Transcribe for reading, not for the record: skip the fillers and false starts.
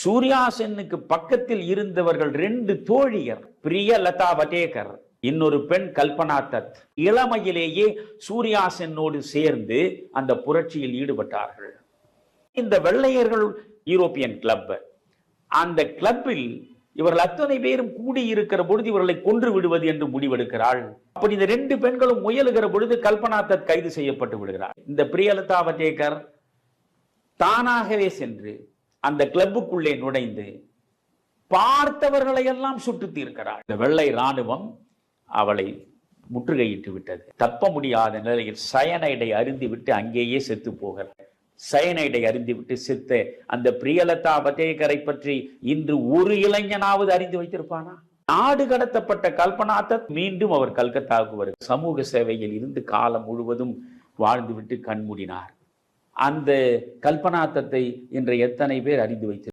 சூர்யா சென்னுக்கு பக்கத்தில் இருந்தவர்கள் 2 தோழியர், பிரியலதா வடேகர், இன்னொரு பெண் கல்பனா தத். இளமையிலேயே சூர்யா சென்னோடு சேர்ந்து அந்த புரட்சியில் ஈடுபட்டார்கள். இந்த வெள்ளையர்கள் யூரோப்பியன் கிளப், அந்த கிளப்பில் இவர்கள் அத்தனை பேரும் கூடியிருக்கிற பொழுது இவர்களை கொன்று விடுவது என்று முடிவெடுக்கிறாள். அப்படி இந்த 2 பெண்களும் முயலுகிற பொழுது கல்பனா தத் கைது செய்யப்பட்டு விடுகிறார். இந்த பிரியலதா வடேகர் தானாகவே சென்று அந்த கிளப்புக்குள்ளே நுழைந்து பார்த்தவர்களை எல்லாம் சுட்டு தீர்க்கிறார். இந்த வெள்ளை ராணுவம் அவளை முற்றுகையிட்டு விட்டது. தப்ப முடியாத நிலையில் சயனைடை அருந்திவிட்டு அங்கேயே செத்து போகிறார். சயனைடை அருந்திவிட்டு செத்த அந்த பிரியலதா வடேகரை பற்றி இன்று ஒரு இளைஞனாவது அறிந்து வைத்திருப்பானா? நாடு கடத்தப்பட்ட கல்பனா தத் மீண்டும் அவர் கல்கத்தாவுக்கு வருகிறார். சமூக சேவையில் இருந்து காலம் முழுவதும் வாழ்ந்துவிட்டு கண்மூடினார். அந்த கல்பனா தத்தை இன்று எத்தனை பேர் அறிந்து வைத்திருக்கிறார்?